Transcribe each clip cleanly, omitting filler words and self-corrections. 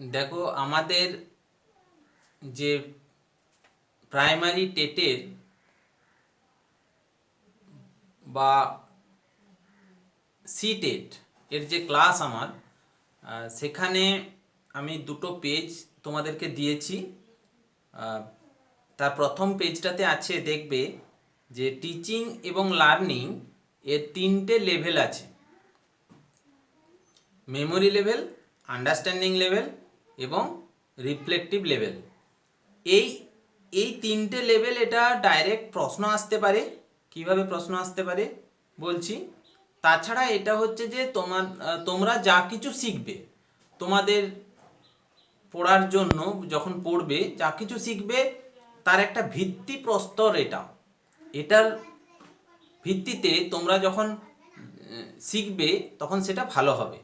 দেখো আমাদের যে প্রাইমারি টেটের বা সি টেট এর যে ক্লাস আমার সেখানে আমি দুটো পেজ তোমাদেরকে দিয়েছি। আহ, তার প্রথম পেজটাতে আছে, দেখবে যে টিচিং এবং লার্নিং এর তিনটে লেভেল আছে: মেমোরি লেভেল, আন্ডারস্ট্যান্ডিং লেভেল এবং রিফ্লেকটিভ লেভেল। এই এই তিনটে লেভেল, এটা ডাইরেক্ট প্রশ্ন আসতে পারে। কিভাবে প্রশ্ন আসতে পারে বলছি। তাছাড়া এটা হচ্ছে যে তোমরা যা কিছু শিখবে, তোমাদের পড়ার জন্য যখন পড়বে যা কিছু শিখবে তার একটা ভিত্তি প্রস্তর এটা। এটার ভিত্তিতে তোমরা যখন শিখবে তখন সেটা ভালো হবে।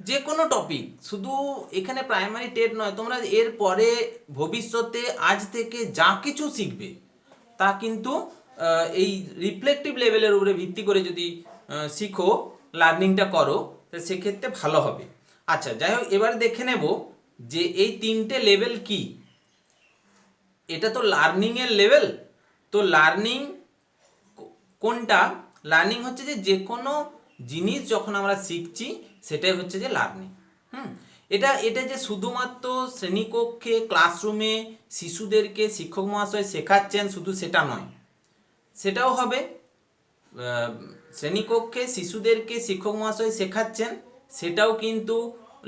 যে কোনো টপিক, শুধু এখানে প্রাইমারি টেট নয়, তোমরা এর পরে ভবিষ্যতে আজ থেকে যা কিছু শিখবে তা কিন্তু এই রিফ্লেকটিভ লেভেলের উপরে ভিত্তি করে যদি শিখো, লার্নিংটা করো, সেক্ষেত্রে ভালো হবে। আচ্ছা, যাই হোক, এবার দেখে নেব যে এই তিনটে লেভেল কি। এটা তো লার্নিংয়ের লেভেল। তো লার্নিং কোনটা? লার্নিং হচ্ছে যে কোনো জিনিস যখন আমরা শিখছি সেটাই হচ্ছে যে লার্নিং। এটা এটা যে শুধুমাত্র শ্রেণীকক্ষে ক্লাসরুমে শিশুদেরকে শিক্ষক মহাশয় শেখাচ্ছেন শুধু সেটা নয়, সেটাও হবে। শ্রেণীকক্ষে শিশুদেরকে শিক্ষক মহাশয় শেখাচ্ছেন, সেটাও কিন্তু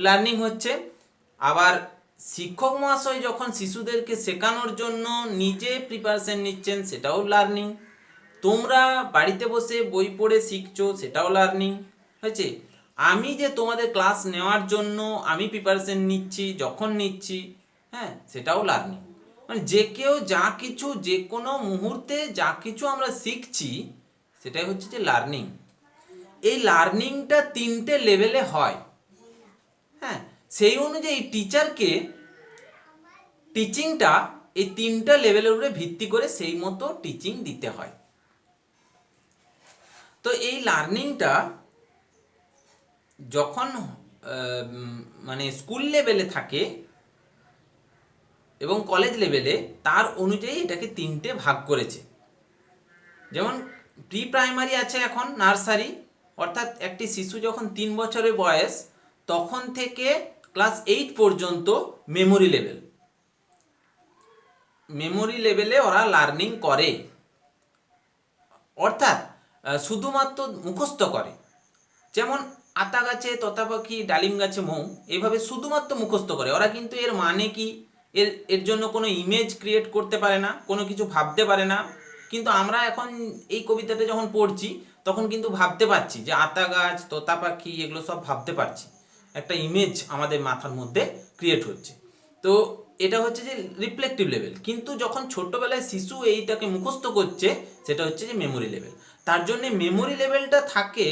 লার্নিং হচ্ছে। আবার শিক্ষক মহাশয় যখন শিশুদেরকে শেখানোর জন্য নিজে প্রিপারেশন নিচ্ছেন, সেটাও লার্নিং। তোমরা বাড়িতে বসে বই পড়ে শিখছো, সেটাও লার্নিং হয়েছে। আমি যে তোমাদের ক্লাস নেওয়ার জন্য আমি প্রিপারেশন নিচ্ছি, যখন নিচ্ছি, হ্যাঁ, সেটাও লার্নিং। মানে যে কেউ যা কিছু, যে কোনো মুহূর্তে যা কিছু আমরা শিখছি সেটাই হচ্ছে যে লার্নিং। এই লার্নিংটা তিনটে লেভেলে হয়। হ্যাঁ, সেই অনুযায়ী টিচারকে টিচিংটা এই তিনটা লেভেলের উপরে ভিত্তি করে সেই মতো টিচিং দিতে হয়। তো এই লার্নিংটা যখন মানে স্কুল লেভেলে থাকে এবং কলেজ লেভেলে, তার অনুযায়ী এটাকে তিনটে ভাগ করেছে। যেমন প্রি প্রাইমারি আছে, এখন নার্সারি, অর্থাৎ একটি শিশু যখন 3 বছরের বয়স তখন থেকে ক্লাস 8 পর্যন্ত মেমোরি লেভেল। মেমোরি লেভেলে ওরা লার্নিং করে, অর্থাৎ শুধুমাত্র মুখস্থ করে। যেমন আতা গাছে তোতা পাখি, ডালিম গাছে মৌ, এইভাবে শুধুমাত্র মুখস্থ করে ওরা, কিন্তু এর মানে কি, এর এর জন্য কোনো ইমেজ ক্রিয়েট করতে পারে না, কোনো কিছু ভাবতে পারে না। কিন্তু আমরা এখন এই কবিতাটা যখন পড়ছি তখন কিন্তু ভাবতে পারছি যে আতা গাছ, তোতা পাখি, এগুলো সব ভাবতে পারছি, একটা ইমেজ আমাদের মাথার মধ্যে ক্রিয়েট হচ্ছে। তো এটা হচ্ছে যে রিফ্লেকটিভ লেভেল। কিন্তু যখন ছোট্টবেলায় শিশু এইটাকে মুখস্থ করছে, সেটা হচ্ছে যে মেমোরি লেভেল। তার জন্য মেমোরি লেভেলটা থাকে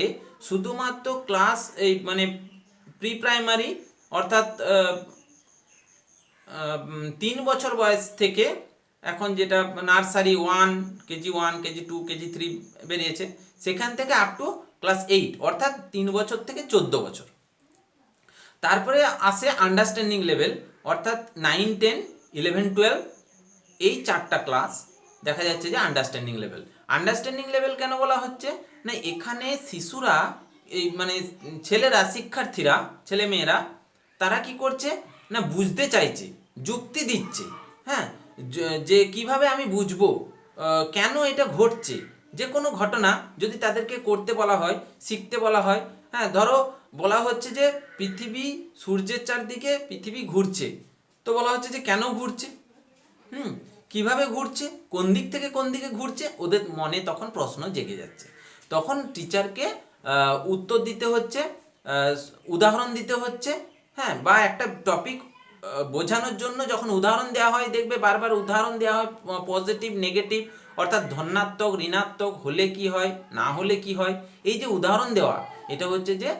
শুধুমাত্র ক্লাস এই মানে প্রি প্রাইমারি, অর্থাৎ 3 বছর বয়স থেকে, এখন যেটা নার্সারি 1, কেজি 1, কেজি 2, কেজি 3 বেরিয়েছে, সেখান থেকে আপ টু ক্লাস 8, অর্থাৎ 3 বছর থেকে 14 বছর। তারপরে আসে আন্ডারস্ট্যান্ডিং লেভেল, অর্থাৎ 9, 10, 11, 12, এই 4টা ক্লাস দেখা যাচ্ছে যে আন্ডারস্ট্যান্ডিং লেভেল। আন্ডারস্ট্যান্ডিং লেভেল কেন বলা হচ্ছে না, এখানে শিশুরা, এই মানে ছেলেরা, শিক্ষার্থীরা, ছেলেমেয়েরা, তারা কি করছে না, বুঝতে চাইছে, যুক্তি দিচ্ছে। হ্যাঁ, যে কিভাবে আমি বুঝবো, কেন এটা ঘটছে। যে কোনো ঘটনা যদি তাদেরকে করতে বলা হয়, শিখতে বলা হয়, হ্যাঁ, ধরো বলা হচ্ছে যে পৃথিবী, সূর্যের চারদিকে পৃথিবী ঘুরছে, তো বলা হচ্ছে যে কেন ঘুরছে, কিভাবে ঘুরছে, কোন দিক থেকে কোন দিকে ঘুরছে, ওদের মনে তখন প্রশ্ন জেগে যাচ্ছে। তখন টিচারকে উত্তর দিতে হচ্ছে, উদাহরণ দিতে হচ্ছে। হ্যাঁ, বা একটা টপিক বোঝানোর জন্য যখন উদাহরণ দেওয়া হয়, দেখবে বারবার উদাহরণ দেওয়া হয়, পজিটিভ নেগেটিভ, অর্থাৎ ধনাত্মক ঋণাত্মক হলে কি হয়, না হলে কি হয়, এই যে উদাহরণ দেওয়া, এটা হচ্ছে যে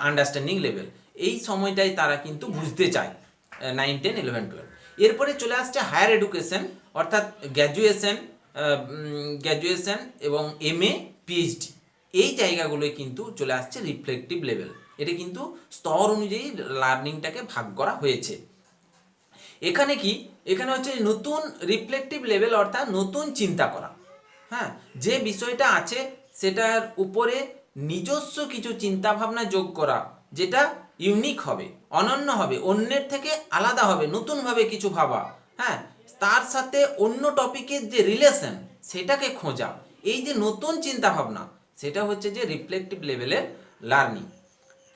আন্ডারস্ট্যান্ডিং লেভেল। এই সময়টাই তারা কিন্তু বুঝতে চায়, 9, 10, 11, 12। এরপরে চলে আসছে হায়ার এডুকেশন, অর্থাৎ গ্র্যাজুয়েশন, গ্র্যাজুয়েশন এবং MA, PhD, এই জায়গাগুলোয় কিন্তু চলে আসছে রিফ্লেকটিভ লেভেল। এটা কিন্তু স্তর অনুযায়ী লার্নিংটাকে ভাগ করা হয়েছে। এখানে কি, এখানে হচ্ছে নতুন রিফ্লেকটিভ লেভেল অর্থাৎ নতুন চিন্তা করা। হ্যাঁ, যে বিষয়টা আছে সেটার উপরে নিজস্ব কিছু চিন্তা ভাবনা যোগ করা, যেটা ইউনিক হবে, অনন্য হবে, অন্যের থেকে আলাদা হবে, নতুনভাবে কিছু ভাবা। হ্যাঁ, তার সাথে অন্য টপিকের যে রিলেশন সেটাকে খোঁজা, এই যে নতুন চিন্তা ভাবনা, সেটা হচ্ছে যে রিফ্লেকটিভ লেভেলের লার্নিং।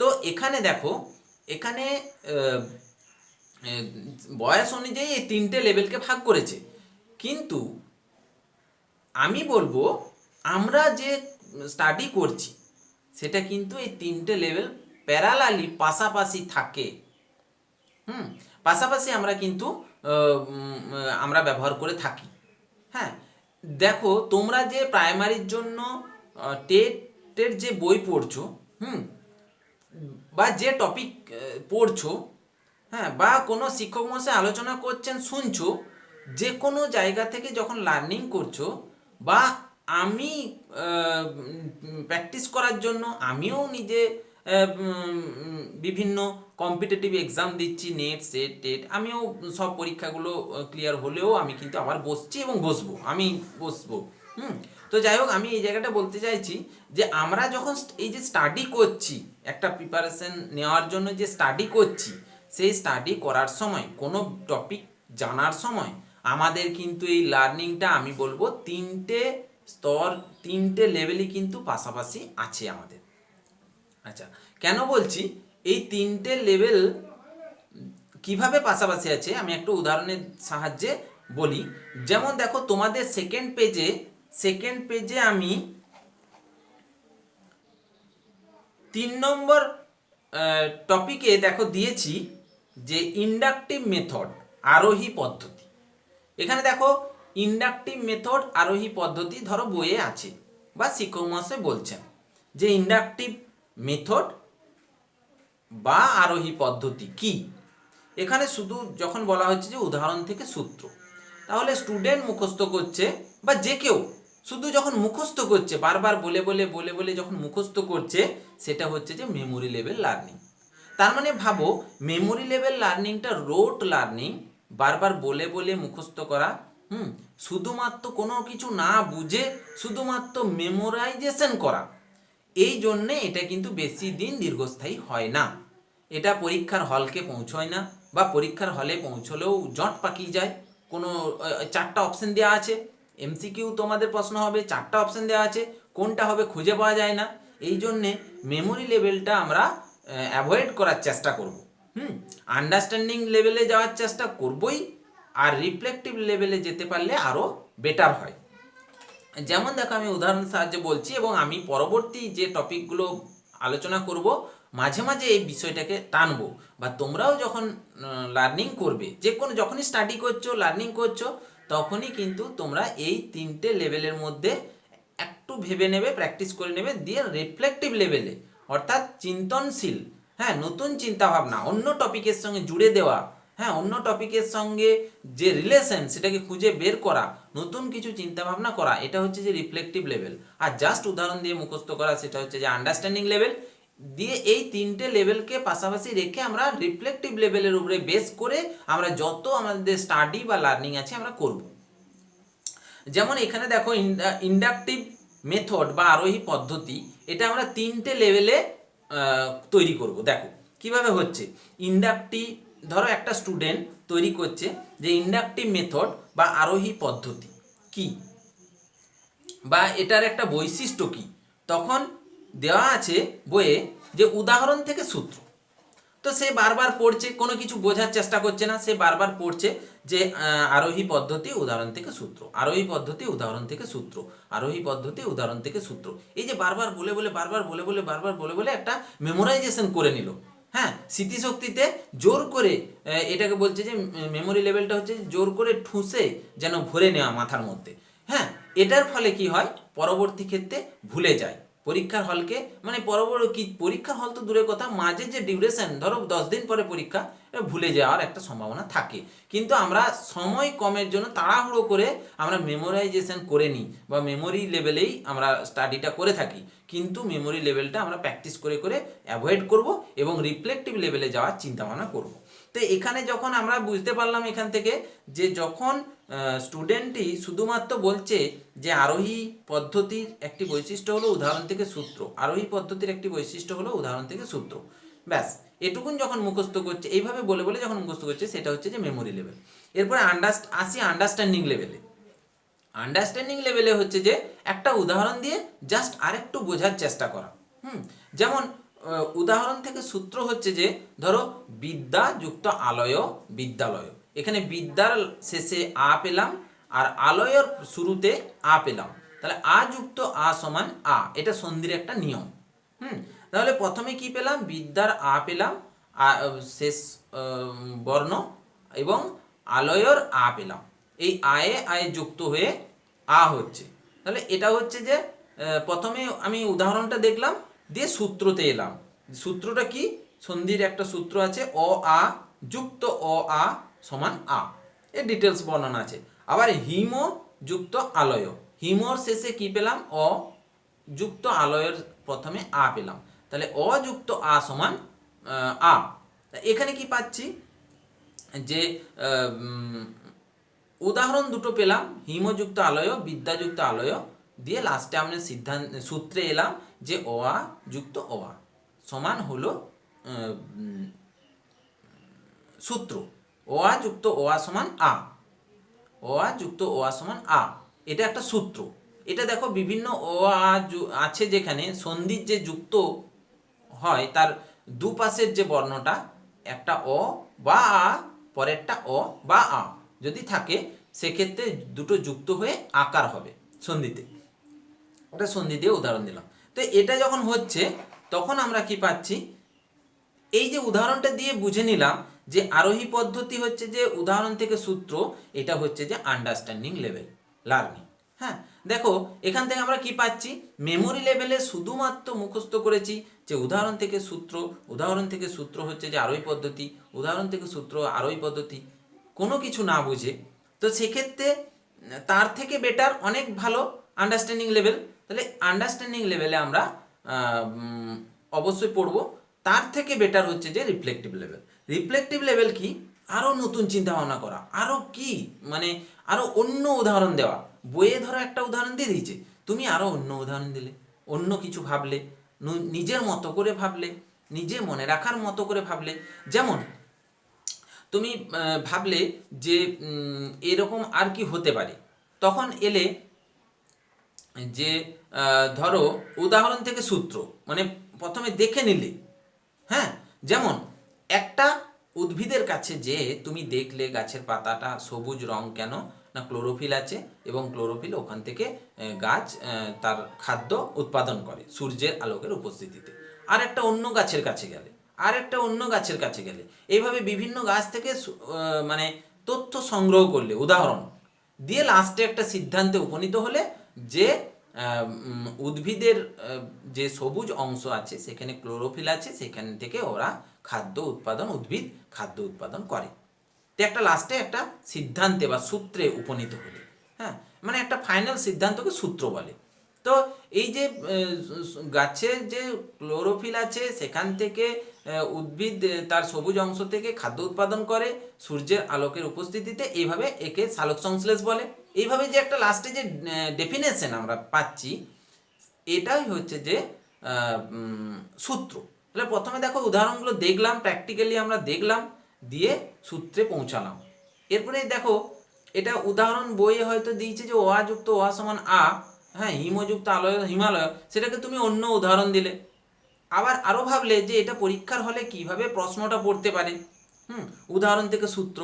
তো এখানে দেখো, এখানে বয়স অনুযায়ী এই তিনটে লেভেলকে ভাগ করেছে, কিন্তু আমি বলবো আমরা যে স্টাডি করছি সেটা কিন্তু এই তিনটে লেভেল প্যারালালি পাশাপাশি থাকে। পাশাপাশি আমরা কিন্তু আমরা ব্যবহার করে থাকি। হ্যাঁ, দেখো তোমরা যে প্রাইমারির জন্য টেটের যে বই পড়ছো, বা যে টপিক পড়ছো, হ্যাঁ, বা কোনো শিক্ষক মশাই আলোচনা করছেন শুনছো, যে কোনো জায়গা থেকে যখন লার্নিং করছো, বা আমি প্র্যাকটিস করার জন্য আমিও নিজে বিভিন্ন কম্পিটিটিভ এক্সাম দিচ্ছি, নেট সেট টেট, আমিও সব পরীক্ষাগুলো ক্লিয়ার হলেও আমি কিন্তু আবার বসছি এবং বসবো। তো যাই হোক, আমি এই জায়গাটা বলতে চাইছি যে আমরা যখন এই যে স্টাডি করছি, একটা প্রিপারেশন নেওয়ার জন্য যে স্টাডি করছি, সেই স্টাডি করার সময় কোনো টপিক জানার সময় আমাদের কিন্তু এই লার্নিংটা আমি বলবো তিনটে স্তর, তিনটে লেভেলই কিন্তু পাশাপাশি আছে আমাদের। আচ্ছা, কেন বলছি এই তিনটে লেভেল কিভাবে পাশাপাশি আছে, আমি একটা উদাহরণের সাহায্যে বলি। যেমন দেখো, তোমাদের সেকেন্ড পেজে আমি 3 নম্বর টপিকে দেখো দিয়েছি যে ইন্ডাকটিভ মেথড, আরোহী পদ্ধতি। এখানে দেখো ইন্ডাকটিভ মেথড, আরোহী পদ্ধতি ধরো বইয়ে আছে, বা শিক্ষক মহাশয় বলছেন যে ইন্ডাকটিভ মেথড বা আরোহী পদ্ধতি কি। এখানে শুধু যখন বলা হচ্ছে যে উদাহরণ থেকে সূত্র, তাহলে স্টুডেন্ট মুখস্থ করছে বা যে কেউ শুধু যখন মুখস্থ করছে, বারবার বলে বলে যখন মুখস্থ করছে, সেটা হচ্ছে যে মেমোরি লেভেল লার্নিং। তার মানে ভাবো, মেমোরি লেভেল লার্নিংটা রোট লার্নিং, বারবার বলে মুখস্থ করা, শুধুমাত্র কোনো কিছু না বুঝে শুধুমাত্র মেমোরাইজেশন করা। এই জন্যে এটা কিন্তু বেশি দিন দীর্ঘস্থায়ী হয় না, এটা পরীক্ষার হলকে পৌঁছয় না, বা পরীক্ষার হলে পৌঁছলেও জট পাকিয়ে যায়। কোনো 4টা অপশন দেওয়া আছে, এমসিকিউ তোমাদের প্রশ্ন হবে, 4টা অপশন দেওয়া আছে, কোনটা হবে খুঁজে পাওয়া যায় না। এই জন্যে মেমোরি লেভেলটা আমরা অ্যাভয়েড করার চেষ্টা করব। আন্ডারস্ট্যান্ডিং লেভেলে যাওয়ার চেষ্টা করবই, আর রিফ্লেক্টিভ লেভেলে যেতে পারলে আরও বেটার হয়। যেমন দেখো, আমি উদাহরণের সাহায্যে বলছি, এবং আমি পরবর্তী যে টপিকগুলো আলোচনা করব মাঝে মাঝে এই বিষয়টাকে টানবো, বা তোমরাও যখন লার্নিং করবে, যে কোনো যখনই স্টাডি করছো, লার্নিং করছো, তখনই কিন্তু তোমরা এই তিনটে লেভেলের মধ্যে একটু ভেবে নেবে, প্র্যাকটিস করে নেবে, দিয়ে রিফ্লেক্টিভ লেভেলে অর্থাৎ চিন্তনশীল, হ্যাঁ, নতুন চিন্তাভাবনা, অন্য টপিকের সঙ্গে জুড়ে দেওয়া, হ্যাঁ, অন্য টপিকের সঙ্গে যে রিলেশন সেটাকে খুঁজে বের করা, নতুন কিছু চিন্তাভাবনা করা, এটা হচ্ছে যে রিফ্লেক্টিভ লেভেল। আর জাস্ট উদাহরণ দিয়ে মুখস্থ করা, সেটা হচ্ছে যে আন্ডারস্ট্যান্ডিং লেভেল। দিয়ে এই তিনটে লেভেলকে পাশাপাশি রেখে আমরা রিফ্লেক্টিভ লেভেলের উপরে বেস করে আমরা যত আমাদের স্টাডি বা লার্নিং আছে আমরা করব। যেমন এখানে দেখো ইন্ডাকটিভ মেথড বা আরোহী পদ্ধতি, এটা আমরা তিনটে লেভেলে তৈরি করব। দেখো কিভাবে হচ্ছে। ইন্ডাকটিভ, ধরো একটা স্টুডেন্ট তৈরি করছে যে ইন্ডাকটিভ মেথড বা আরোহী পদ্ধতি কি, বা এটার একটা বৈশিষ্ট্য কি, তখন দেওয়া আছে বইয়ে যে উদাহরণ থেকে সূত্র। তো সে বারবার পড়ছে, কোনো কিছু বোঝার চেষ্টা করছে না, সে বারবার পড়ছে যে আরোহী পদ্ধতি উদাহরণ থেকে সূত্র, আরোহী পদ্ধতি উদাহরণ থেকে সূত্র, আরোহী পদ্ধতি উদাহরণ থেকে সূত্র। এই যে বারবার বলে একটা মেমোরাইজেশন করে নিল। হ্যাঁ, স্মৃতিশক্তিতে জোর করে, এটাকে বলছে যে মেমোরি লেভেলটা হচ্ছে জোর করে ঠুসে যেন ভরে নেওয়া মাথার মধ্যে। হ্যাঁ, এটার ফলে কি হয়, পরবর্তী ক্ষেত্রে ভুলে যায়। পরীক্ষার হলকে, মানে পরবর্তী পরীক্ষার হল তো দূরের কথা, মাঝে যে ডিউরেশন, ধরো 10 দিন পরে পরীক্ষা, এটা ভুলে যাওয়ার একটা সম্ভাবনা থাকে। কিন্তু আমরা সময় কমের জন্য তাড়াহুড়ো করে আমরা মেমোরাইজেশন করে নিই বা মেমোরি লেভেলেই আমরা স্টাডিটা করে থাকি, কিন্তু মেমোরি লেভেলটা আমরা প্র্যাকটিস করে করে অ্যাভয়েড করব এবং রিফ্লেক্টিভ লেভেলে যাওয়ার চিন্তাভাবনা করব। তো এখানে যখন আমরা বুঝতে পারলাম এখান থেকে যে যখন স্টুডেন্টই শুধুমাত্র বলছে যে আরোহী পদ্ধতির একটি বৈশিষ্ট্য হলো উদাহরণ থেকে সূত্র, আরোহী পদ্ধতির একটি বৈশিষ্ট্য হলো উদাহরণ থেকে সূত্র, ব্যাস এটুকুন যখন মুখস্থ করছে, এইভাবে বলে বলে যখন মুখস্থ করছে, সেটা হচ্ছে যে মেমোরি লেভেল। এরপরে আসি আন্ডারস্ট্যান্ডিং লেভেলে। আন্ডারস্ট্যান্ডিং লেভেলে হচ্ছে যে একটা উদাহরণ দিয়ে জাস্ট আরেকটু বোঝার চেষ্টা করা। যেমন উদাহরণ থেকে সূত্র হচ্ছে যে ধরো বিদ্যা যুক্ত আলয় বিদ্যালয়, এখানে বিদ্যার শেষে আ পেলাম আর আলয়ের শুরুতে আ পেলাম, তাহলে আ যুক্ত আ সমান আ, এটা সন্ধির একটা নিয়ম। তাহলে প্রথমে কি পেলাম, বিদ্যার আ পেলাম, শেষ বর্ণ, এবং আলয়ের আ পেলাম, এই আয়ে আয়ে যুক্ত হয়ে আ হচ্ছে। তাহলে এটা হচ্ছে যে প্রথমে আমি উদাহরণটা দেখলাম, দিয়ে সূত্রতে এলাম। সূত্রটা কি, সন্ধির একটা সূত্র আছে, অ আ যুক্ত অ আ সমান আ, এর ডিটেলস বর্ণনা আছে। আবার হিম যুক্ত আলয়, হিমর শেষে কি পেলাম, অ যুক্ত আলয়ের প্রথমে আ পেলাম, তাহলে অ যুক্ত আ সমান আ। এখানে কি পাচ্ছি যে উদাহরণ দুটো পেলাম, হিমযুক্ত আলয় বিদ্যাযুক্ত আলয়, দিয়ে লাস্টে আমরা সূত্রে এলাম যে অ আ যুক্ত অ আ সমান হলো সূত্র, অ আ যুক্ত অ আ সমান আ, অ আ যুক্ত অ আ সমান আ, এটা একটা সূত্র। এটা দেখো বিভিন্ন অ আ আছে যেখানে সন্ধির যে যুক্ত হয় তার দুপাশের যে বর্ণটা, একটা অ বা আ, পরেরটা অ বা আ যদি থাকে, সেক্ষেত্রে দুটো যুক্ত হয়ে আকার হবে সন্ধিতে। এটা সন্ধি দিয়ে উদাহরণ দিলাম। তো এটা যখন হচ্ছে তখন আমরা কি পাচ্ছি, এই যে উদাহরণটা দিয়ে বুঝে নিলাম যে আরোহী পদ্ধতি হচ্ছে যে উদাহরণ থেকে সূত্র, এটা হচ্ছে যে আন্ডারস্ট্যান্ডিং লেভেল লার্নিং। হ্যাঁ, দেখো এখান থেকে আমরা কি পাচ্ছি, মেমোরি লেভেলে শুধুমাত্র মুখস্থ করেছি যে উদাহরণ থেকে সূত্র, উদাহরণ থেকে সূত্র হচ্ছে যে আরোহী পদ্ধতি, উদাহরণ থেকে সূত্র আরোহী পদ্ধতি, কোনো কিছু না বুঝে। তো সেক্ষেত্রে তার থেকে বেটার অনেক ভালো আন্ডারস্ট্যান্ডিং লেভেল। তাহলে আন্ডারস্ট্যান্ডিং লেভেলে আমরা অবশ্যই পড়বো। তার থেকে বেটার হচ্ছে যে রিফ্লেক্টিভ লেভেল। রিফ্লেক্টিভ লেভেল কি, আরও নতুন চিন্তা ভাবনা করা, আরও কি মানে আরও অন্য উদাহরণ দেওয়া। বইয়ে ধরো একটা উদাহরণ দিয়ে দিয়েছে, তুমি আরও অন্য উদাহরণ দিলে, অন্য কিছু ভাবলে, নিজের মতো করে ভাবলে, নিজে মনে রাখার মতো করে ভাবলে। যেমন তুমি ভাবলে যে এরকম আর কি হতে পারে, তখন এলে যে ধরো উদাহরণ থেকে সূত্র, মানে প্রথমে দেখে নিলে। হ্যাঁ, যেমন একটা উদ্ভিদের কাছে যে তুমি দেখলে গাছের পাতাটা সবুজ রং কেন, না ক্লোরোফিল আছে, এবং ক্লোরোফিল ওখান থেকে গাছ তার খাদ্য উৎপাদন করে সূর্যের আলোকের উপস্থিতিতে। আর একটা অন্য গাছের কাছে গেলে, আর একটা অন্য গাছের কাছে গেলে, এইভাবে বিভিন্ন গাছ থেকে মানে তথ্য সংগ্রহ করলে উদাহরণ দিয়ে লাস্টে একটা সিদ্ধান্তে উপনীত হলে যে উদ্ভিদের যে সবুজ অংশ আছে সেখানে ক্লোরোফিল আছে, সেখান থেকে ওরা খাদ্য উৎপাদন, উদ্ভিদ খাদ্য উৎপাদন করে। তো একটা লাস্টে একটা সিদ্ধান্তে বা সূত্রে উপনীত হলে, হ্যাঁ, মানে একটা ফাইনাল সিদ্ধান্তকে সূত্র বলে। তো এই যে গাছে যে ক্লোরোফিল আছে সেখান থেকে উদ্ভিদ তার সবুজ অংশ থেকে খাদ্য উৎপাদন করে সূর্যের আলোকের উপস্থিতিতে, এইভাবে একে সালোক সংশ্লেষ বলে। এইভাবে যে একটা লাস্টে যে ডেফিনেশন আমরা পাচ্ছি, এটাই হচ্ছে যে সূত্র। তাহলে প্রথমে দেখো উদাহরণগুলো দেখলাম, প্র্যাকটিক্যালি আমরা দেখলাম, দিয়ে সূত্রে পৌঁছালাম। এরপরে দেখো এটা উদাহরণ বইয়ে হয়তো দিয়েছে যে অ আ যুক্ত অ আ সমান আ, হ্যাঁ, হিমযুক্ত আলয় হিমালয়, সেটাকে তুমি অন্য উদাহরণ দিলে। আবার আরও ভাবলে যে এটা পরীক্ষার হলে কিভাবে প্রশ্নটা পড়তে পারে। উদাহরণ থেকে সূত্র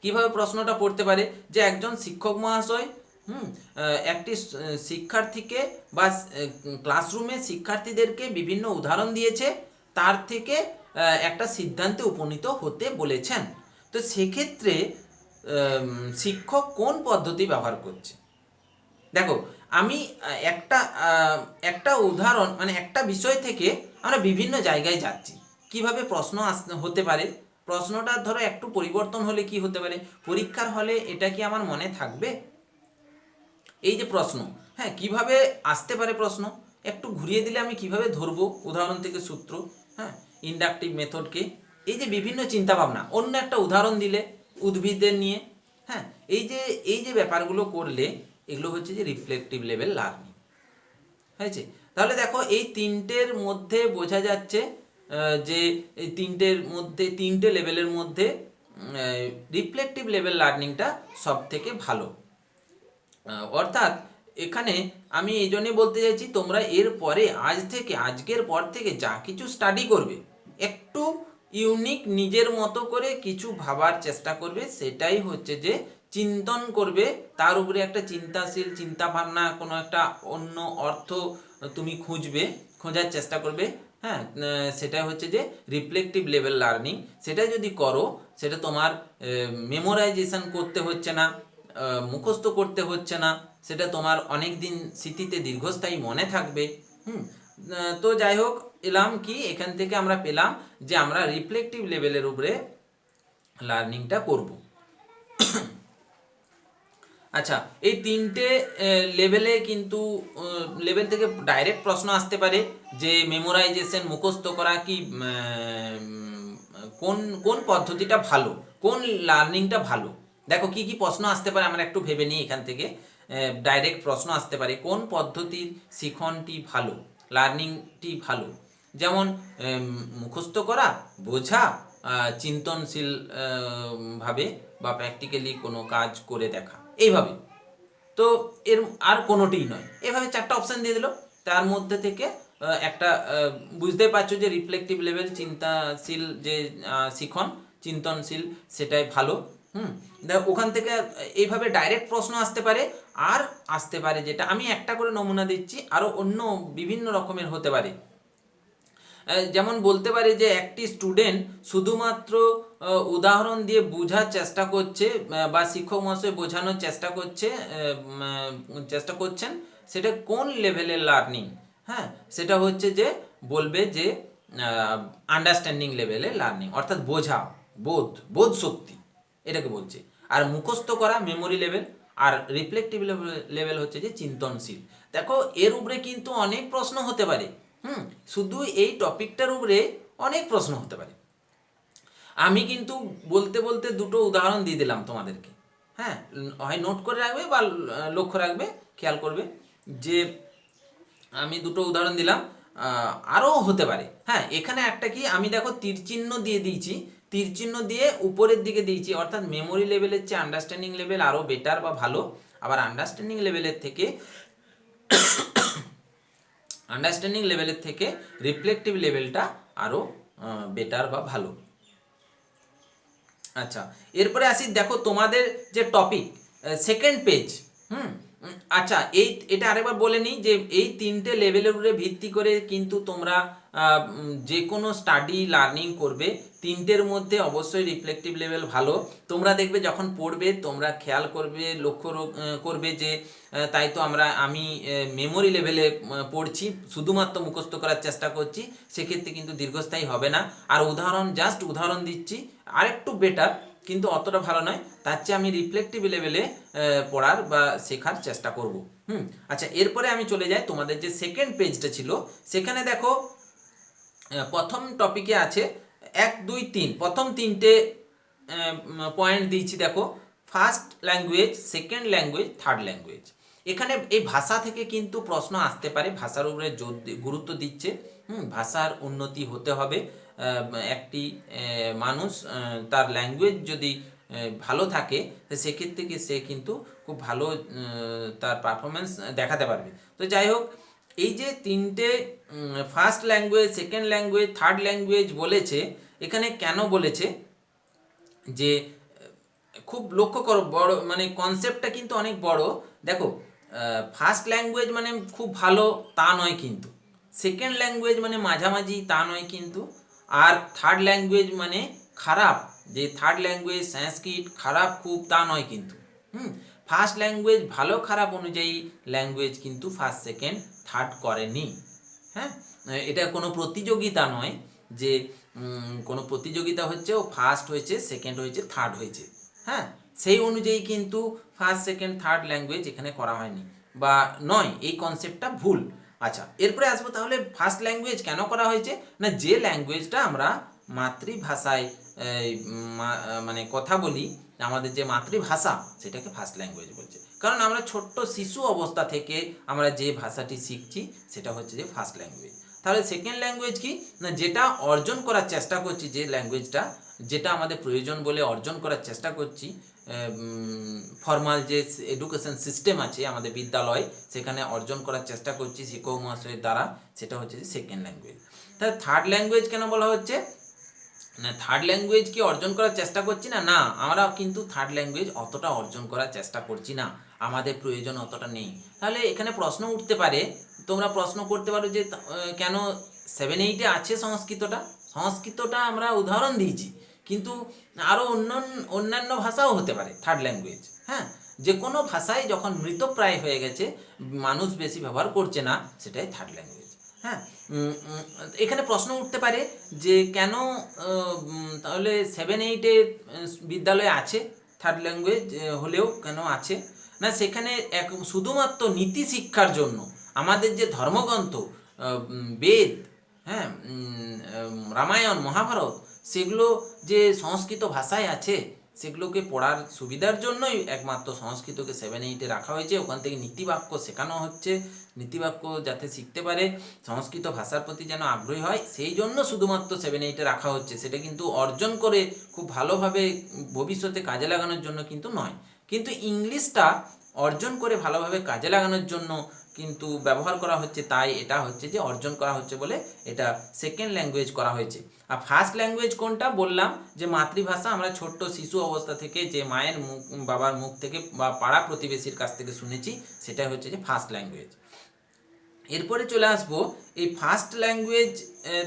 কিভাবে প্রশ্নটা পড়তে পারে, যে একজন শিক্ষক মহাশয় একটি শিক্ষার্থীকে বা ক্লাসরুমে শিক্ষার্থীদেরকে বিভিন্ন উদাহরণ দিয়েছে, তার থেকে একটা সিদ্ধান্তে উপনীত হতে বলেছেন। তো সেক্ষেত্রে শিক্ষক কোন পদ্ধতি ব্যবহার করছে। দেখো আমি একটা উদাহরণ, মানে একটা বিষয় থেকে আমরা বিভিন্ন জায়গায় যাচ্ছি, কিভাবে প্রশ্ন হতে পারে প্রশ্নটা ধরো একটু পরিবর্তন হলে কি হতে পারে, পরীক্ষার হলে এটা কি আমার মনে থাকবে? এই যে প্রশ্ন, হ্যাঁ কিভাবে আসতে পারে প্রশ্ন, একটু ঘুরিয়ে দিলে আমি কিভাবে ধরবো উদাহরণ থেকে সূত্র, হ্যাঁ ইন্ডাকটিভ মেথডকে, এই যে বিভিন্ন চিন্তা ভাবনা, অন্য একটা উদাহরণ দিলে উদ্ভিদদের নিয়ে, হ্যাঁ এই যে ব্যাপারগুলো করলে এগুলো হচ্ছে যে রিফ্লেক্টিভ লেভেল লার্নিং হয়েছে। তাহলে দেখো এই তিনটের মধ্যে বোঝা যাচ্ছে যে এই তিনটে লেভেলের মধ্যে রিফ্লেক্টিভ লেভেল লার্নিংটা সব থেকে ভালো। অর্থাৎ এখানে আমি এই জন্যই বলতে চাইছি তোমরা এর পরে আজকের পর থেকে যা কিছু স্টাডি করবে একটু ইউনিক নিজের মতো করে কিছু ভাবার চেষ্টা করবে, সেটাই হচ্ছে যে চিন্তন করবে, তার উপরে একটা চিন্তাশীল চিন্তা ভাবনা, কোনো একটা অন্য অর্থ তুমি খোঁজার চেষ্টা করবে, হ্যাঁ সেটা হচ্ছে যে রিফ্লেক্টিভ লেভেল লার্নিং। সেটা যদি করো, সেটা তোমার মেমোরাইজেশন করতে হচ্ছে না, মুখস্থ করতে হচ্ছে না, সেটা তোমার অনেক দিন স্মৃতিতে দীর্ঘস্থায়ী মনে থাকবে। তো যাই হোক, এলাম কি এখান থেকে আমরা পেলাম যে আমরা রিফ্লেক্টিভ লেভেলের উপরে লার্নিংটা করব। আচ্ছা, এই তিনটে লেভেলে কিন্তু লেভেল থেকে ডাইরেক্ট প্রশ্ন আসতে পারে যে মেমোরাইজেশন মুখস্থ করা কি কোন কোন পদ্ধতিটা ভালো, কোন লার্নিংটা ভালো। দেখো কি কি প্রশ্ন আসতে পারে আমরা একটু ভেবে নিই এখান থেকে। ডাইরেক্ট প্রশ্ন আসতে পারে কোন পদ্ধতির শিখনটি ভালো, লার্নিংটি ভালো। যেমন মুখস্থ করা, বোঝা, চিন্তনশীল ভাবে বা প্র্যাকটিক্যালি কোনো কাজ করে দেখা, এইভাবে। তো এর আর কোনোটিই নয়, এভাবে চারটা অপশান দিয়ে দিল, তার মধ্যে থেকে একটা বুঝতে পারছো যে রিফ্লেক্টিভ লেভেল চিন্তাশীল যে শিখন, চিন্তনশীল, সেটাই ভালো। দেখো ওখান থেকে এইভাবে ডাইরেক্ট প্রশ্ন আসতে পারে, আর আসতে পারে যেটা আমি একটা করে নমুনা দিচ্ছি, আরও অন্য বিভিন্ন রকমের হতে পারে। যেমন বলতে পারি যে একটি স্টুডেন্ট শুধুমাত্র উদাহরণ দিয়ে বোঝার চেষ্টা করছে বা শিক্ষক মহাশয় বোঝানোর চেষ্টা করছেন, সেটা কোন লেভেলের লার্নিং, হ্যাঁ সেটা হচ্ছে যে বলবে যে আন্ডারস্ট্যান্ডিং লেভেলের লার্নিং, অর্থাৎ বোধ শক্তি এটাকে বলছে। আর মুখস্থ করা মেমোরি লেভেল, আর রিফ্লেক্টিভ লেভেল হচ্ছে যে চিন্তনশীল। দেখো এর উপরে কিন্তু অনেক প্রশ্ন হতে পারে, শুধু এই টপিকটার উপরে অনেক প্রশ্ন হতে পারে। আমি কিন্তু বলতে বলতে দুটো উদাহরণ দিয়ে দিলাম তোমাদেরকে, হ্যাঁ হয় নোট করে রাখবে বা লক্ষ্য রাখবে, খেয়াল করবে যে আমি দুটো উদাহরণ দিলাম, আরও হতে পারে। হ্যাঁ এখানে একটা কি আমি দেখো তীরচিহ্ন দিয়ে দিয়েছি, তীরচিহ্ন দিয়ে উপরের দিকে দিয়েছি, অর্থাৎ মেমোরি লেভেলের চেয়ে আন্ডারস্ট্যান্ডিং লেভেল আরও বেটার বা ভালো, আবার আন্ডারস্ট্যান্ডিং লেভেলের থেকে রিফ্লেক্টিভ লেভেলটা আরও বেটার বা ভালো। আচ্ছা, এরপরে আসি, দেখো তোমাদের যে টপিক সেকেন্ড পেজ, আচ্ছা এটা আরেকবার বলে নিই যে এই তিনটে লেভেলের উপরে ভিত্তি করে কিন্তু তোমরা যে কোনো স্টাডি লার্নিং করবে, তিনটের মধ্যে অবশ্যই রিফ্লেক্টিভ লেভেল ভালো। তোমরা দেখবে যখন পড়বে তোমরা খেয়াল করবে, লক্ষ্য করবে যে তাই তো আমি মেমোরি লেভেলে পড়ছি, শুধুমাত্র মুখস্থ করার চেষ্টা করছি, সেক্ষেত্রে কিন্তু দীর্ঘস্থায়ী হবে না। আর উদাহরণ দিচ্ছি, আরেকটু বেটার কিন্তু অতটা ভালো নয়, তার চেয়ে আমি রিফ্লেক্টিভ লেভেলে পড়ার বা শেখার চেষ্টা করব। আচ্ছা, এরপরে আমি চলে যাই তোমাদের যে সেকেন্ড পেজটা ছিল, সেখানে দেখো প্রথম টপিকে আছে 1, 2, 3, প্রথম তিনটে পয়েন্ট দিয়েছি। দেখো first language, second language, third language. এখানে এই ভাষা থেকে কিন্তু প্রশ্ন আসতে পারে, ভাষার উপরে গুরুত্ব দিচ্ছে। ভাষার উন্নতি হতে হবে, একটি মানুষ তার ল্যাঙ্গুয়েজ যদি ভালো থাকে সেক্ষেত্রে সে কিন্তু খুব ভালো তার পারফরমেন্স দেখাতে পারবে। তো যাই হোক, এই যে তিনটে first language, second language, third language বলেছে, এখানে কেন বলেছে যে খুব লক্ষ্য করো, বড় মানে কনসেপ্টটা কিন্তু অনেক বড়। দেখো ফার্স্ট ল্যাঙ্গুয়েজ মানে খুব ভালো তা নয় কিন্তু, সেকেন্ড ল্যাঙ্গুয়েজ মানে মাঝামাঝি তা নয় কিন্তু, আর থার্ড ল্যাঙ্গুয়েজ মানে খারাপ, যে থার্ড ল্যাঙ্গুয়েজ সংস্কৃত খারাপ খুব তা নয় কিন্তু। ফার্স্ট ল্যাঙ্গুয়েজ ভালো খারাপ অনুযায়ী ল্যাঙ্গুয়েজ কিন্তু ফার্স্ট সেকেন্ড থার্ড করেনি। হ্যাঁ এটা কোনো প্রতিযোগিতা নয় যে কোনো প্রতিযোগিতা হচ্ছে, ও ফার্স্ট হয়েছে, সেকেন্ড হয়েছে, থার্ড হয়েছে, হ্যাঁ, সেই অনুযায়ী কিন্তু ফার্স্ট সেকেন্ড থার্ড ল্যাঙ্গুয়েজ এখানে করা হয়নি বা নয়, এই কনসেপ্টটা ভুল। আচ্ছা, এরপরে আসবো তাহলে ফার্স্ট ল্যাঙ্গুয়েজ কেন করা হয়েছে না, যে ল্যাঙ্গুয়েজটা আমরা মাতৃভাষায় মানে কথা বলি, আমাদের যে মাতৃভাষা সেটাকে ফার্স্ট ল্যাঙ্গুয়েজ বলছে, কারণ আমরা ছোট্ট শিশু অবস্থা থেকে আমরা যে ভাষাটি শিখছি সেটা হচ্ছে যে ফার্স্ট ল্যাঙ্গুয়েজ। তাহলে সেকেন্ড ল্যাঙ্গুয়েজ কি না, যেটা অর্জন করার চেষ্টা করছি, যে ল্যাঙ্গুয়েজটা যেটা আমাদের প্রয়োজন বলে অর্জন করার চেষ্টা করছি, ফর্মাল যে এডুকেশন সিস্টেম আছে আমাদের বিদ্যালয়, সেখানে অর্জন করার চেষ্টা করছি শিক্ষক মহাশয়ের দ্বারা, সেটা হচ্ছে যে সেকেন্ড ল্যাঙ্গুয়েজ। তাহলে থার্ড ল্যাঙ্গুয়েজ কেন বলা হচ্ছে না, থার্ড ল্যাঙ্গুয়েজ কি অর্জন করার চেষ্টা করছি না, না, আমরা কিন্তু থার্ড ল্যাঙ্গুয়েজ অতটা অর্জন করার চেষ্টা করছি না, আমাদের প্রয়োজন অতটা নেই। তাহলে এখানে প্রশ্ন উঠতে পারে, তোমরা প্রশ্ন করতে পারো যে কেন 7-8-এ আছে সংস্কৃতটা আমরা উদাহরণ দিয়েছি, কিন্তু আরও অন্যান্য ভাষাও হতে পারে থার্ড ল্যাঙ্গুয়েজ। হ্যাঁ, যে কোনো ভাষায় যখন মৃতপ্রায় হয়ে গেছে, মানুষ বেশি ব্যবহার করছে না, সেটাই থার্ড ল্যাঙ্গুয়েজ। হ্যাঁ, এখানে প্রশ্ন উঠতে পারে যে কেন তাহলে 7-8-এ বিদ্যালয়ে আছে থার্ড ল্যাঙ্গুয়েজ হলেও কেন আছে না, সেখানে শুধুমাত্র নীতি শিক্ষার জন্য আমাদের যে ধর্মগ্রন্থ, বেদ, হ্যাঁ, রামায়ণ মহাভারত, সেগুলো যে সংস্কৃত ভাষায় আছে, সেগুলোকে পড়ার সুবিধার জন্যই একমাত্র সংস্কৃতকে 7-8-এ রাখা হয়েছে। ওখান থেকে নীতিবাক্য শেখানো হচ্ছে, নীতিবাক্য যাতে শিখতে পারে, সংস্কৃত ভাষার প্রতি যেন আগ্রহী হয়, সেই জন্য শুধুমাত্র 7-8-এ রাখা হচ্ছে। সেটা কিন্তু অর্জন করে খুব ভালোভাবে ভবিষ্যতে কাজে লাগানোর জন্য কিন্তু নয়। কিন্তু ইংলিশটা অর্জন করে ভালোভাবে কাজে লাগানোর জন্য কিন্তু ব্যবহার করা হচ্ছে, তাই এটা হচ্ছে যে অর্জন করা হচ্ছে বলে এটা সেকেন্ড ল্যাঙ্গুয়েজ করা হয়েছে। আর ফার্স্ট ল্যাঙ্গুয়েজ কোনটা বললাম, যে মাতৃভাষা আমরা ছোট্ট শিশু অবস্থা থেকে যে মায়ের মুখ, বাবার মুখ থেকে বা পাড়া প্রতিবেশীর কাছ থেকে শুনেছি, সেটাই হচ্ছে যে ফার্স্ট ল্যাঙ্গুয়েজ। এরপরে চলে আসবো এই ফার্স্ট ল্যাঙ্গুয়েজ।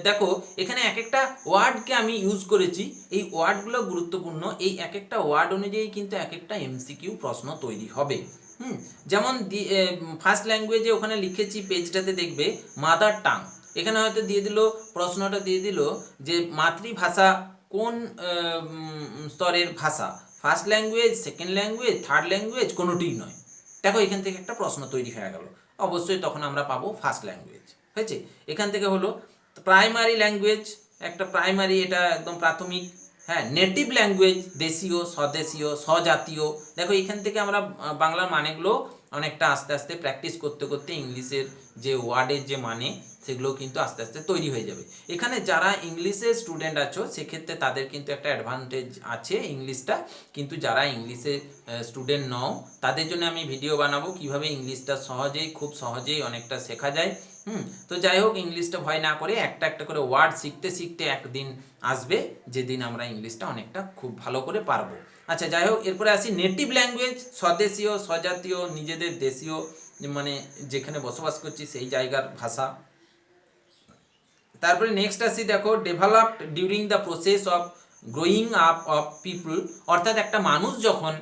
দেখো এখানে এক একটা ওয়ার্ডকে আমি ইউজ করেছি, এই ওয়ার্ডগুলো গুরুত্বপূর্ণ, এই এক একটা ওয়ার্ড অনুযায়ী কিন্তু এক একটা এমসিকিউ প্রশ্ন তৈরি হবে। যেমন ফার্স্ট ল্যাঙ্গুয়েজে ওখানে লিখেছি, পেজটাতে দেখবে মাদার টাং, এখানে হয়তো দিয়ে দিল, প্রশ্নটা দিয়ে দিল যে মাতৃভাষা কোন স্তরের ভাষা, first language, second language, third language, কোনোটিই নয়। দেখো এখান থেকে একটা প্রশ্ন তৈরি হয়ে গেল, অবশ্যই তখন আমরা পাবো ফার্স্ট ল্যাঙ্গুয়েজ হয়েছে। এখান থেকে হলো প্রাইমারি ল্যাঙ্গুয়েজ, একটা প্রাইমারি, এটা একদম প্রাথমিক। হ্যাঁ, নেটিভ ল্যাঙ্গুয়েজ, দেশীয়, স্বদেশীয়, স্বজাতীয়। দেখো এখান থেকে আমরা বাংলার মানেগুলো অনেকটা আস্তে আস্তে প্র্যাকটিস করতে করতে ইংলিশের যে ওয়ার্ডের যে মানে, সেগুলো কিন্তু আস্তে আস্তে তৈরি হয়ে যাবে। এখানে যারা ইংলিশের স্টুডেন্ট আছো, সেক্ষেত্রে তাদের কিন্তু একটা অ্যাডভান্টেজ আছে ইংলিশটা, কিন্তু যারা ইংলিশের স্টুডেন্ট নও, তাদের জন্য আমি ভিডিও বানাবো কিভাবে ইংলিশটা সহজেই, খুব সহজেই অনেকটা শেখা যায়। তো যাই হোক, ইংলিশটা ভয় না করে একটা একটা করে ওয়ার্ড শিখতে শিখতে একদিন আসবে যেদিন আমরা ইংলিশটা অনেকটা খুব ভালো করে পারবো। আচ্ছা, যাই হোক, এরপরে আসি নেটিভ ল্যাঙ্গুয়েজ, স্বদেশীয়, স্বজাতীয়, নিজেদের দেশীয়, মানে যেখানে বসবাস করছি সেই জায়গার ভাষা। তারপরে নেক্সট আসি, দেখো developed during the process of growing up of people, অর্থাৎ একটা মানুষ যখন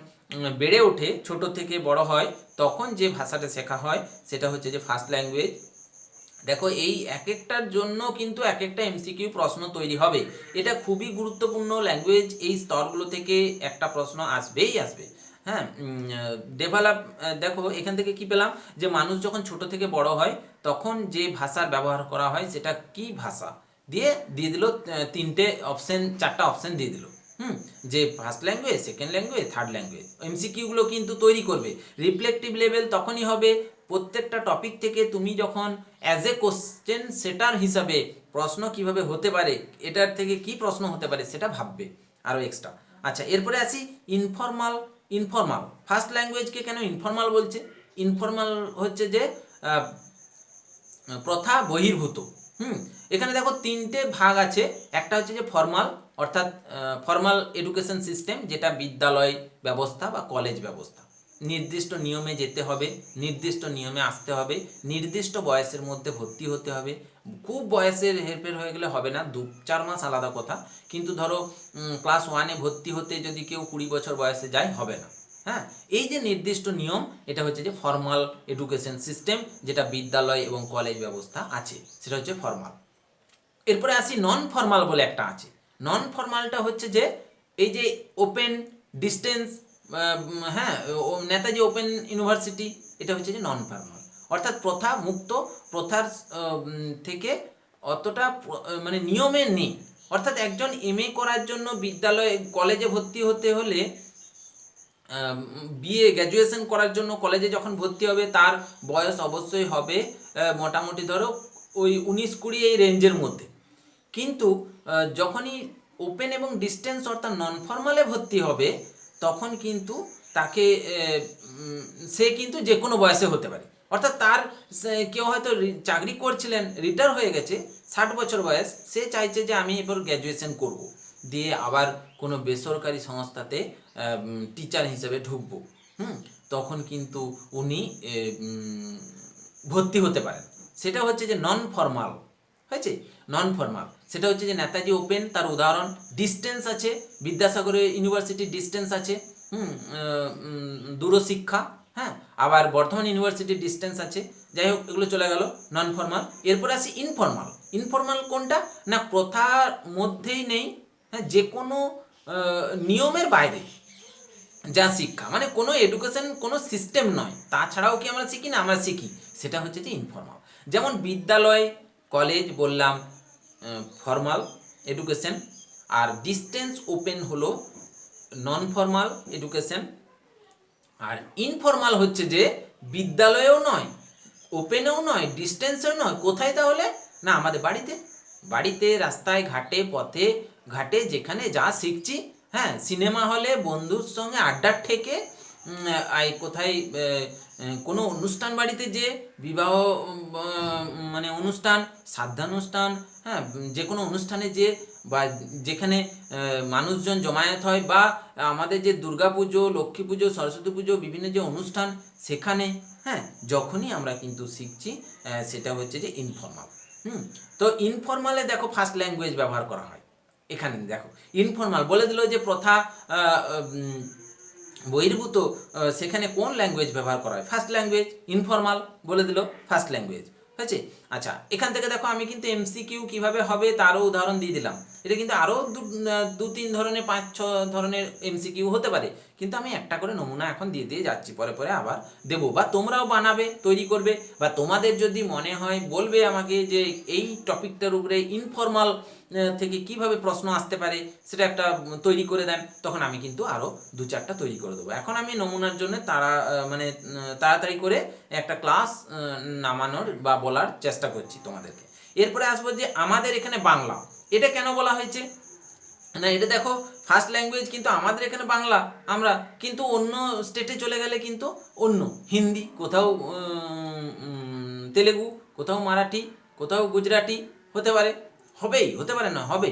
বেড়ে ওঠে, ছোট থেকে বড় হয়, তখন যে ভাষাটা শেখা হয় সেটা হচ্ছে যে ফার্স্ট ল্যাঙ্গুয়েজ। দেখো এই এক একটার জন্য কিন্তু এক একটা এমসিকিউ প্রশ্ন তৈরি হবে, এটা খুবই গুরুত্বপূর্ণ ল্যাঙ্গুয়েজ, এই স্তরগুলো থেকে একটা প্রশ্ন আসবেই আসবে। হ্যাঁ, ডেভেলপ, দেখো এখান থেকে কি পেলাম, যে মানুষ যখন ছোট থেকে বড় হয়, তখন যে ভাষার ব্যবহার করা হয় সেটা কি ভাষা, দিয়ে দিল তিনটে অপশন, চারটা অপশন দিয়ে দিল। যে first language, second language, third language. এমসিকিউগুলো কিন্তু তৈরি করবে। রিফ্লেক্টিভ লেভেল তখনই হবে প্রত্যেকটা টপিক থেকে তুমি যখন অ্যাজ এ কোশ্চেন সেটার হিসাবে প্রশ্ন কিভাবে হতে পারে, এটার থেকে কি প্রশ্ন হতে পারে সেটা ভাববে আরও এক্সট্রা। আচ্ছা, এরপরে আসি ইনফর্মাল। ইনফর্মাল ফার্স্ট ল্যাঙ্গুয়েজকে কেন ইনফর্মাল বলছে? ইনফর্মাল হচ্ছে যে প্রথা বহির্ভূত। এখানে দেখো তিনটে ভাগ আছে, একটা হচ্ছে যে ফর্মাল, অর্থাৎ ফর্মাল এডুকেশন সিস্টেম, যেটা বিদ্যালয় ব্যবস্থা বা কলেজ ব্যবস্থা, নির্দিষ্ট নিয়মে যেতে হবে, নির্দিষ্ট নিয়মে আসতে হবে, নির্দিষ্ট বয়সের মধ্যে ভর্তি হতে হবে। খুব বয়সের হেরফের হয়ে গেলে হবে না, 2-4 মাস আলাদা কথা, কিন্তু ধরো ক্লাস 1-এ ভর্তি হতে যদি কেউ 20 বছর বয়সে যায়, হবে না। হ্যাঁ, এই যে নির্দিষ্ট নিয়ম, এটা হচ্ছে যে ফর্মাল এডুকেশন সিস্টেম, যেটা বিদ্যালয় এবং কলেজ ব্যবস্থা আছে, সেটা হচ্ছে ফর্মাল। এরপরে আসি নন ফর্মাল বলে একটা আছে। নন ফর্মালটা হচ্ছে যে এই যে ওপেন ডিস্টেন্স, হ্যাঁ, নেতাজি ওপেন ইউনিভার্সিটি, এটা হচ্ছে যে নন ফর্মাল, অর্থাৎ প্রথা মুক্ত, প্রথার থেকে অতটা মানে নিয়মে নেই। অর্থাৎ একজন এমএ করার জন্য বিদ্যালয়ে কলেজে ভর্তি হতে হলে, বিএ গ্র্যাজুয়েশন করার জন্য কলেজে যখন ভর্তি হবে তার বয়স অবশ্যই হবে মোটামুটি ধরো ওই 19-20 এই রেঞ্জের মধ্যে। কিন্তু যখনই ওপেন এবং ডিস্টেন্স অর্থাৎ নন ফর্মালে ভর্তি হবে তখন কিন্তু তাকে সে কিন্তু যে কোনো বয়সে হতে পারে। অর্থাৎ তার কেউ হয়তো চাকরি করছিলেন, রিটায়ার হয়ে গেছে, 60 বছর বয়স, সে চাইছে যে আমি এবার গ্র্যাজুয়েশন করব, দিয়ে আবার কোনো বেসরকারি সংস্থাতে টিচার হিসেবে ঢুকবো, তখন কিন্তু উনি ভর্তি হতে পারেন। সেটা হচ্ছে যে নন ফর্মাল হয়েছে। নন ফর্মাল সেটা হচ্ছে যে নেতাজি ওপেন তার উদাহরণ, ডিস্টেন্স আছে বিদ্যাসাগর ইউনিভার্সিটি ডিস্টেন্স আছে, দূরশিক্ষা, হ্যাঁ, আবার বর্ধমান ইউনিভার্সিটির ডিস্টেন্স আছে। যাই হোক, এগুলো চলে গেল নন ফর্মাল। এরপর আসি ইনফর্মাল। ইনফর্মাল কোনটা না, প্রথার মধ্যেই নেই, হ্যাঁ, যে কোনো নিয়মের বাইরে যা শিক্ষা, মানে কোনো এডুকেশন কোনো সিস্টেম নয়, তাছাড়াও কি আমরা শিখি না, আমরা শিখি, সেটা হচ্ছে যে ইনফর্মাল। যেমন বিদ্যালয় কলেজ বললাম ফর্মাল এডুকেশন, আর ডিস্টেন্স ওপেন হলো নন ফর্মাল এডুকেশন। আর ইনফর্মাল হচ্ছে যে বিদ্যালয়েও নয়, ওপেনেও নয়, ডিস্টেন্সেও নয়, কোথায় তাহলে না, আমাদের বাড়িতে, বাড়িতে রাস্তায় ঘাটে পথে ঘাটে যেখানে যা শিখছি, হ্যাঁ, সিনেমা হলে বন্ধুর সঙ্গে আড্ডার থেকে কোথায় কোনো অনুষ্ঠান বাড়িতে, যে বিবাহ মানে অনুষ্ঠান, শ্রাদ্ধানুষ্ঠান, হ্যাঁ, যে কোনো অনুষ্ঠানে যে, বা যেখানে মানুষজন জমায়েত হয়, বা আমাদের যে দুর্গা পুজো, লক্ষ্মী পুজো, সরস্বতী পুজো, বিভিন্ন যে অনুষ্ঠান, সেখানে, হ্যাঁ, যখনই আমরা কিন্তু শিখছি, সেটা হচ্ছে যে ইনফর্মাল। তো ইনফর্মালে দেখো ফার্স্ট ল্যাঙ্গুয়েজ ব্যবহার করা হয়। এখানে দেখো ইনফর্মাল বলে দিল যে প্রথা বহির্ভূত, সেখানে কোন ল্যাঙ্গুয়েজ ব্যবহার করা হয়, ফার্স্ট ল্যাঙ্গুয়েজ। ইনফর্মাল বলে দিল ফার্স্ট ল্যাঙ্গুয়েজ, হয়েছে। আচ্ছা, এখান থেকে দেখো আমি কিন্তু এমসিকিউ কিভাবে হবে তারও উদাহরণ দিয়ে দিলাম। এটা কিন্তু আরও 2-3 ধরনের, 5-6 ধরনের এমসিকিউ হতে পারে, কিন্তু আমি একটা করে নমুনা এখন দিয়ে দিয়ে যাচ্ছি, পরে পরে আবার দেবো, বা তোমরাও বানাবে, তৈরি করবে, বা তোমাদের যদি মনে হয় বলবে আমাকে যে এই টপিকটার উপরে ইনফর্মাল থেকে কিভাবে প্রশ্ন আসতে পারে সেটা একটা তৈরি করে দেন, তখন আমি কিন্তু আরও 2-4টা তৈরি করে দেবো। এখন আমি নমুনার জন্য তাড়াতাড়ি করে একটা ক্লাস নামানোর বা বলার চেষ্টা করছি তোমাদেরকে। এরপরে আসবো যে আমাদের এখানে বাংলা, এটা কেন বলা হয়েছে না, এটা দেখো ফার্স্ট ল্যাঙ্গুয়েজ কিন্তু আমাদের এখানে বাংলা, আমরা কিন্তু অন্য স্টেটে চলে গেলে কিন্তু অন্য, হিন্দি, কোথাও তেলেগু, কোথাও মারাঠি, কোথাও গুজরাটি হতে পারে, হবেই, হতে পারে না, হবে।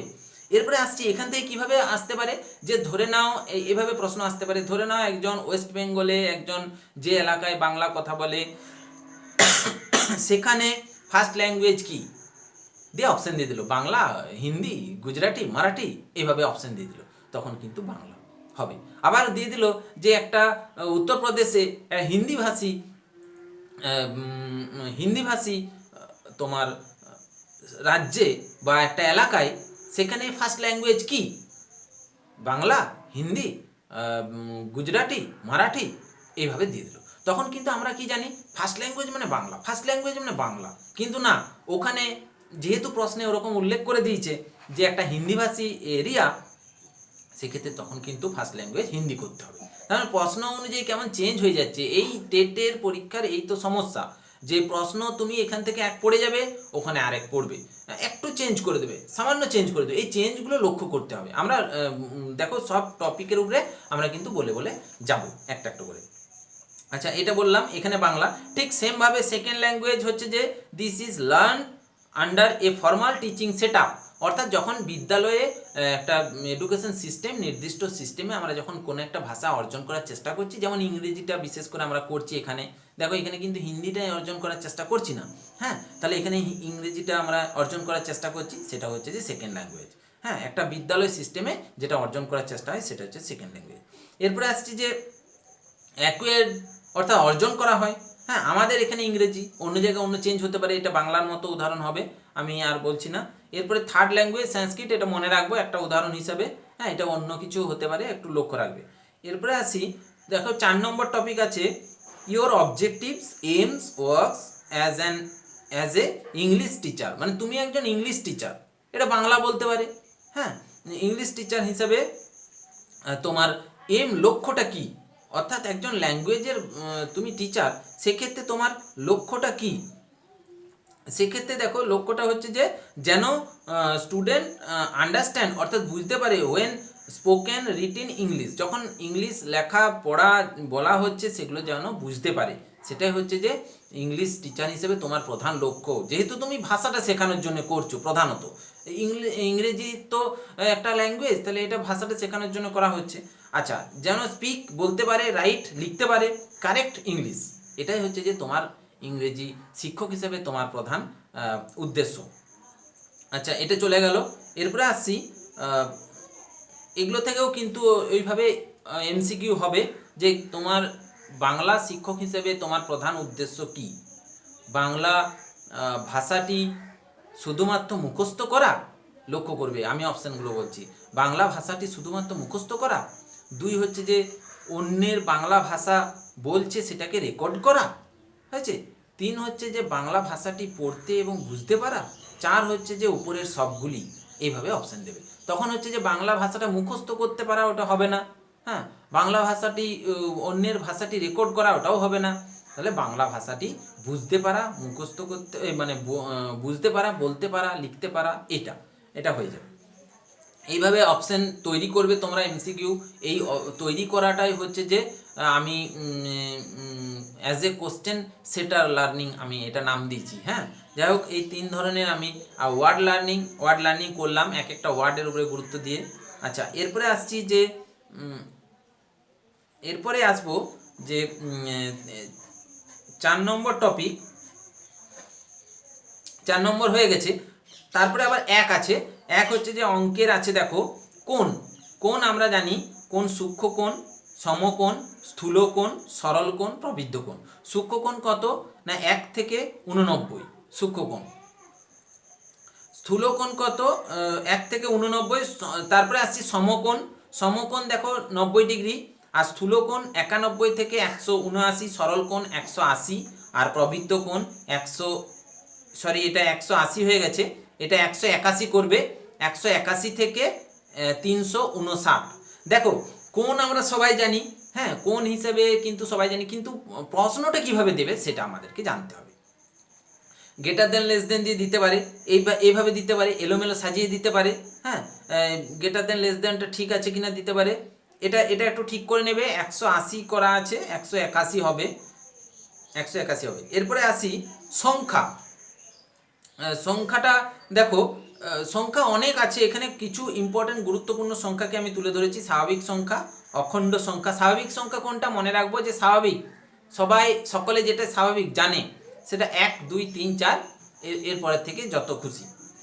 এরপরে আসছি এখান থেকে কিভাবে আসতে পারে, যে ধরে নাও এভাবে প্রশ্ন আসতে পারে, ধরে নাও একজন ওয়েস্ট বেঙ্গলে একজন যে এলাকায় বাংলা কথা বলে সেখানে ফার্স্ট ল্যাঙ্গুয়েজ কি দিয়ে অপশন দিয়ে দিল, বাংলা, হিন্দি, গুজরাটি, মারাঠি, এইভাবে অপশন দিয়ে দিল, তখন কিন্তু বাংলা হবে। আবার দিয়ে দিল যে একটা উত্তরপ্রদেশে হিন্দিভাষী তোমার রাজ্যে বা একটা এলাকায়, সেখানে ফার্স্ট ল্যাঙ্গুয়েজ কি, বাংলা, হিন্দি, গুজরাটি, মারাঠি, এইভাবে দিয়ে দিল, তখন কিন্তু আমরা কি জানি, ফার্স্ট ল্যাঙ্গুয়েজ মানে বাংলা, ফার্স্ট ল্যাঙ্গুয়েজ মানে বাংলা। কিন্তু না, ওখানে যেহেতু প্রশ্নে ওরকম উল্লেখ করে দিয়েছে যে একটা হিন্দিভাষী এরিয়া, সেক্ষেত্রে তখন কিন্তু ফার্স্ট ল্যাঙ্গুয়েজ হিন্দি করতে হবে। কারণ প্রশ্ন অনুযায়ী কেমন চেঞ্জ হয়ে যাচ্ছে, এই টেটের পরীক্ষার এই তো সমস্যা, যে প্রশ্ন তুমি এখান থেকে এক পড়ে যাবে, ওখানে আরেক পড়বে, একটু চেঞ্জ করে দেবে, সামান্য চেঞ্জ করে দেবে, এই চেঞ্জগুলো লক্ষ্য করতে হবে। আমরা দেখো সব টপিকের উপরে আমরা কিন্তু বলে বলে যাব একটা একটা করে। আচ্ছা, এটা বললাম এখানে বাংলা। ঠিক সেমভাবে সেকেন্ড ল্যাঙ্গুয়েজ হচ্ছে যে this is learn under a formal teaching set up, অর্থাৎ যখন বিদ্যালয়ে একটা এডুকেশন সিস্টেম, নির্দিষ্ট সিস্টেমে আমরা যখন কোনো একটা ভাষা অর্জন করার চেষ্টা করছি, যেমন ইংরেজিটা বিশেষ করে আমরা করছি, এখানে দেখো এখানে কিন্তু হিন্দিটাই অর্জন করার চেষ্টা করছি না, হ্যাঁ, তাহলে এখানে ইংরেজিটা আমরা অর্জন করার চেষ্টা করছি, সেটা হচ্ছে যে সেকেন্ড ল্যাঙ্গুয়েজ। হ্যাঁ, একটা বিদ্যালয় সিস্টেমে যেটা অর্জন করার চেষ্টা হয় সেটা হচ্ছে সেকেন্ড ল্যাঙ্গুয়েজ। এরপরে আসছি যে অ্যাকুয়ার্ড, অর্থাৎ অর্জন করা হয়। হ্যাঁ, আমাদের এখানে ইংরেজি, অন্য জায়গায় অন্য চেঞ্জ হতে পারে, এটা বাংলার মতো উদাহরণ হবে, আমি আর বলছি না। এরপরে থার্ড ল্যাঙ্গুয়েজ সংস্কৃত, এটা মনে রাখবো একটা উদাহরণ হিসাবে, হ্যাঁ এটা অন্য কিছু হতে পারে, একটু লক্ষ্য রাখবে। এরপরে আসি, দেখো 4 নম্বর টপিক আছে your objectives aims works as a English teacher, মানে তুমি একজন ইংলিশ টিচার, এটা বাংলা বলতে পারে। হ্যাঁ, ইংলিশ টিচার হিসাবে তোমার এম লক্ষ্যটা কি, অর্থাৎ একজন ল্যাঙ্গুয়েজের তুমি টিচার, সেক্ষেত্রে তোমার লক্ষ্যটা কি। সেক্ষেত্রে দেখো লক্ষ্যটা হচ্ছে যে যেন স্টুডেন্ট আন্ডারস্ট্যান্ড, অর্থাৎ বুঝতে পারে ওয়েন স্পোকেন রিটেন ইংলিশ, যখন ইংলিশ লেখা পড়া বলা হচ্ছে সেগুলো যেন বুঝতে পারে, সেটাই হচ্ছে যে ইংলিশ টিচার হিসেবে তোমার প্রধান লক্ষ্য। যেহেতু তুমি ভাষাটা শেখানোর জন্য করছো, প্রধানত ইংরেজি তো একটা ল্যাঙ্গুয়েজ, তাহলে এটা ভাষাটা শেখানোর জন্য করা হচ্ছে। আচ্ছা, যেন স্পিক বলতে পারে, রাইট লিখতে পারে, কারেক্ট ইংলিশ, এটাই হচ্ছে যে তোমার ইংরেজি শিক্ষক হিসেবে তোমার প্রধান উদ্দেশ্য। আচ্ছা, এটা চলে গেল। এরপরে আসছি, এগুলো থেকেও কিন্তু ওইভাবে এমসিকিউ হবে যে তোমার বাংলা শিক্ষক হিসেবে তোমার প্রধান উদ্দেশ্য কি। বাংলা ভাষাটি শুধুমাত্র মুখস্থ করা, লক্ষ্য করবে আমি অপশানগুলো বলছি, বাংলা ভাষাটি শুধুমাত্র মুখস্থ করা, 2 হচ্ছে যে অন্যের বাংলা ভাষা বলছে সেটাকে রেকর্ড করা, হয়েছে, 3 হচ্ছে যে বাংলা ভাষাটি পড়তে এবং বুঝতে পারা, 4 হচ্ছে যে উপরের সবগুলি, এইভাবে অপশান দেবে। তখন হচ্ছে যে বাংলা ভাষাটা মুখস্থ করতে পারা, ওটা হবে না। হ্যাঁ, বাংলা ভাষাটি অন্যের ভাষাটি রেকর্ড করা, ওটাও হবে না। তাহলে বাংলা ভাষাটি বুঝতে পারা, মুখস্থ করতে মানে বুঝতে পারা, বলতে পারা, লিখতে পারা, এটা হয়ে যাবে। এইভাবে অপশান তৈরি করবে তোমরা এমসিকিউ। এই তৈরি করাটাই হচ্ছে যে আমি অ্যাজ এ কোশ্চেন সেটার লার্নিং আমি এটা নাম দিয়েছি। হ্যাঁ, যাই হোক, এই 3 ধরনের আমি ওয়ার্ড লার্নিং করলাম, এক একটা ওয়ার্ডের উপরে গুরুত্ব দিয়ে। আচ্ছা, এরপরে আসছি যে এরপরে আসবো যে 4 নম্বর টপিক, 4 নম্বর হয়ে গেছে। তারপরে আবার 1 আছে, 1 হচ্ছে যে অঙ্কের আছে। দেখো কোণ আমরা জানি, কোণ সূক্ষ্ম কোণ, সমকোণ, স্থূলকোণ, সরল কোণ, প্রবৃদ্ধ কোণ। সূক্ষ্ম কোণ কত না 1 থেকে 89 সূক্ষ্মকোণ। স্থূলকোণ কত 1 থেকে 89। তারপরে আসছি সমকোণ দেখো 90 ডিগ্রি, আর স্থূলকোণ 91 থেকে 179, সরল কোণ 180, আর প্রবৃদ্ধ কোণ 180 হয়ে গেছে, এটা 181 করবে, 181 থেকে 359। দেখো কোণ আমরা সবাই জানি, হ্যাঁ কোণ হিসেবে কিন্তু সবাই জানি, কিন্তু প্রশ্নটা কিভাবে দেবে সেটা আমাদেরকে জানতে হবে। গ্রেটার দেন লেস দেন দিয়ে দিতে পারে, এইভাবে দিতে পারে, এলোমেলো সাজিয়ে দিতে পারে। হ্যাঁ, গ্রেটার দেন লেস দেনটা ঠিক আছে কিনা দিতে পারে, এটা একটু ঠিক করে নেবে। 180 করা আছে, 181 হবে, 181 হবে। এরপরে আসি সংখ্যাটা দেখো, সংখ্যা অনেক আছে এখানে, কিছু ইম্পর্টেন্ট গুরুত্বপূর্ণ সংখ্যাকে আমি তুলে ধরেছি। স্বাভাবিক সংখ্যা, অখণ্ড সংখ্যা। স্বাভাবিক সংখ্যা কোনটা মনে রাখবো, যে স্বাভাবিক সকলে যেটা স্বাভাবিক জানে সেটা 1 2 3 4, এরপরের থেকে যত খুশি।